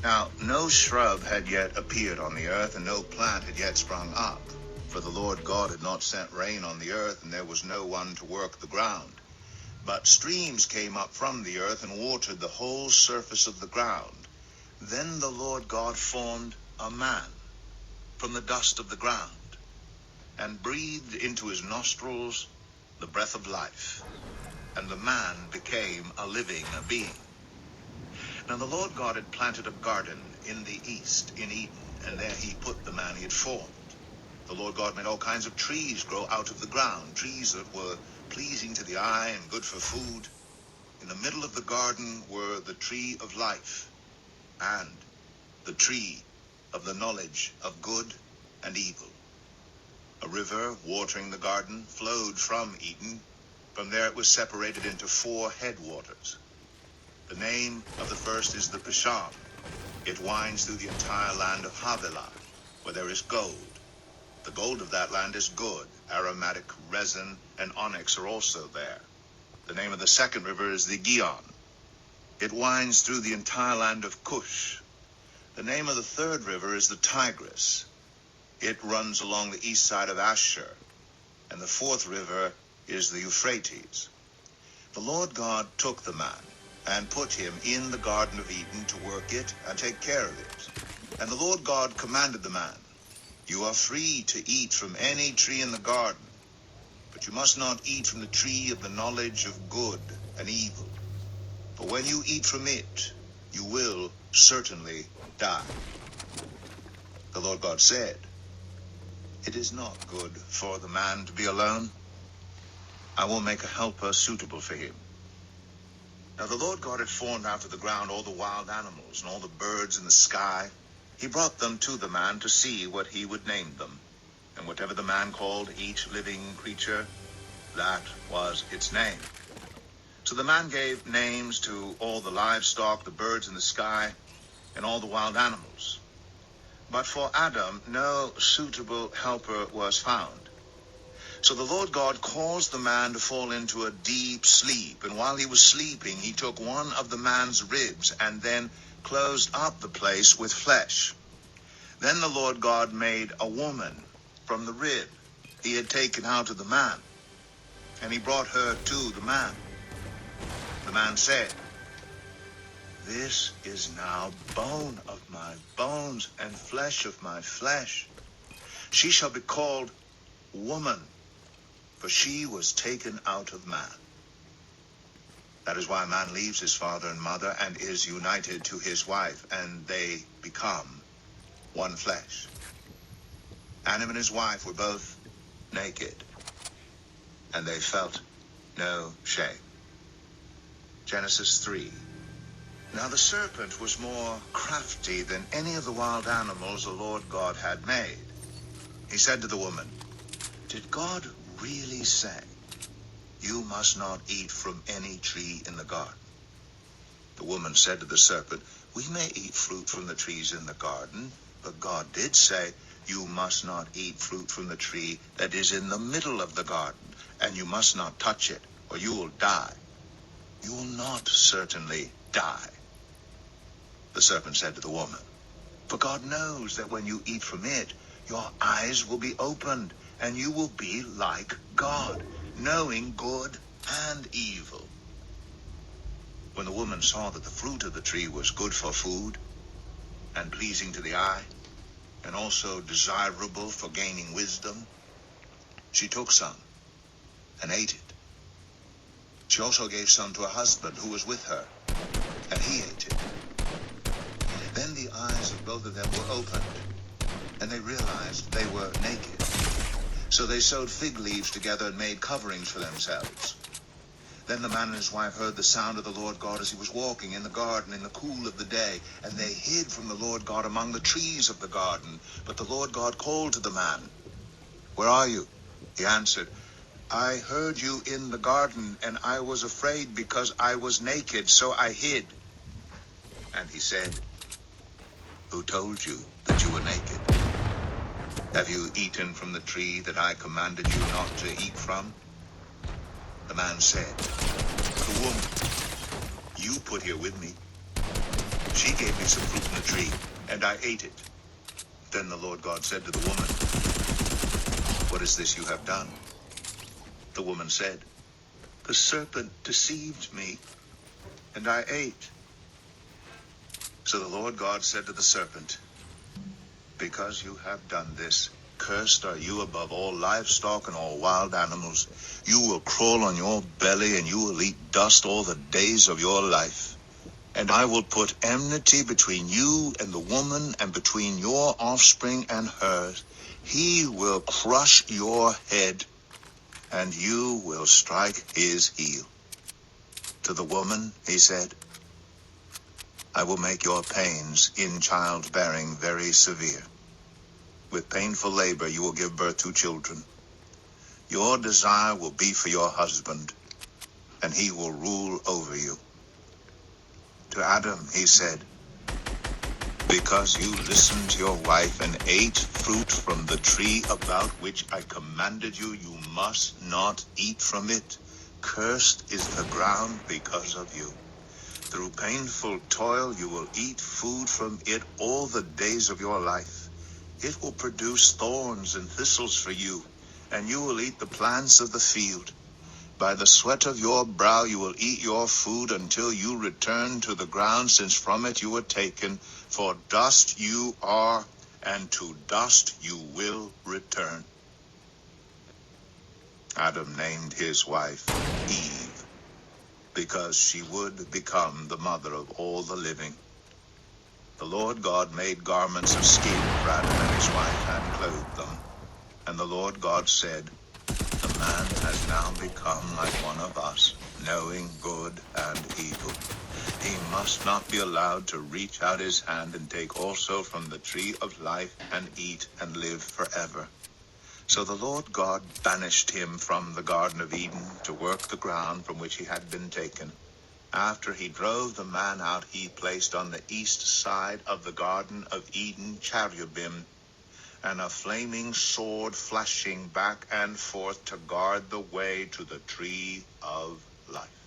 Now, no shrub had yet appeared on the earth, and no plant had yet sprung up. For the Lord God had not sent rain on the earth, and there was no one to work the ground. But streams came up from the earth and watered the whole surface of the ground. Then the Lord God formed a man from the dust of the ground, and breathed into his nostrils the breath of life, and the man became a living being. Now the Lord God had planted a garden in the east, in Eden, and there he put the man he had formed. The Lord God made all kinds of trees grow out of the ground, trees that were pleasing to the eye and good for food. In the middle of the garden were the tree of life and the tree of the knowledge of good and evil. A river watering the garden flowed from Eden. From there it was separated into 4 headwaters. The name of the first is the Pishon. It winds through the entire land of Havilah, where there is gold. The gold of that land is good. Aromatic resin and onyx are also there. The name of the second river is the Gihon. It winds through the entire land of Cush. The name of the third river is the Tigris. It runs along the east side of Ashur. And the fourth river is the Euphrates. The Lord God took the man and put him in the Garden of Eden to work it and take care of it. And the Lord God commanded the man, "You are free to eat from any tree in the garden, but you must not eat from the tree of the knowledge of good and evil. For when you eat from it, you will certainly die." The Lord God said, "It is not good for the man to be alone. I will make a helper suitable for him." Now the Lord God had formed out of the ground all the wild animals and all the birds in the sky. He brought them to the man to see what he would name them. And whatever the man called each living creature, that was its name. So the man gave names to all the livestock, the birds in the sky, and all the wild animals. But for Adam no suitable helper was found. So the Lord God caused the man to fall into a deep sleep, and while he was sleeping, he took one of the man's ribs and then closed up the place with flesh. Then the Lord God made a woman from the rib he had taken out of the man, and he brought her to the man. The man said, "This is now bone of my bones and flesh of my flesh. She shall be called woman, for she was taken out of man." That is why a man leaves his father and mother and is united to his wife, and they become one flesh. Adam and his wife were both naked, and they felt no shame. Genesis 3. Now the serpent was more crafty than any of the wild animals the Lord God had made. He said to the woman, "Did God really say, 'You must not eat from any tree in the garden'?" The woman said to the serpent, "We may eat fruit from the trees in the garden, but God did say, 'You must not eat fruit from the tree that is in the middle of the garden, and you must not touch it, or you will die.' You will not certainly die." The serpent said to the woman, "For God knows that when you eat from it, your eyes will be opened, and you will be like God, knowing good and evil." When the woman saw that the fruit of the tree was good for food, and pleasing to the eye, and also desirable for gaining wisdom, she took some and ate it. She also gave some to her husband who was with her, and he ate it. Then the eyes of both of them were opened, and they realized they were naked. So they sewed fig leaves together and made coverings for themselves. Then the man and his wife heard the sound of the Lord God as he was walking in the garden in the cool of the day, and they hid from the Lord God among the trees of the garden. But the Lord God called to the man, "Where are you?" He answered, "I heard you in the garden, and I was afraid because I was naked, so I hid." And he said, "Who told you that you were naked? Have you eaten from the tree that I commanded you not to eat from?" The man said, "The woman you put here with me, she gave me some fruit from the tree, and I ate it. Then the Lord God said to the woman, "What is this you have done?" The woman said, "The serpent deceived me, and I ate." So the Lord God said to the serpent, "Because you have done this, cursed are you above all livestock and all wild animals. You will crawl on your belly, and you will eat dust all the days of your life. And I will put enmity between you and the woman, and between your offspring and hers. He will crush your head, and you will strike his heel." To the woman he said, "I will make your pains in childbearing very severe. With painful labor you will give birth to children. Your desire will be for your husband, and he will rule over you." To Adam he said, "Because you listened to your wife and ate fruit from the tree about which I commanded you, you must not eat from it. Cursed is the ground because of you. Through painful toil you will eat food from it all the days of your life. It will produce thorns and thistles for you, and you will eat the plants of the field. By the sweat of your brow you will eat your food until you return to the ground, since from it you were taken. For dust you are, and to dust you will return." Adam named his wife Eve, because she would become the mother of all the living. The Lord God made garments of skin for Adam and his wife, and clothed them. And the Lord God said, "The man has now become like one of us, knowing good and evil. He must not be allowed to reach out his hand and take also from the tree of life and eat and live forever." So the Lord God banished him from the Garden of Eden to work the ground from which he had been taken. After he drove the man out, he placed on the east side of the Garden of Eden cherubim and a flaming sword flashing back and forth to guard the way to the tree of life.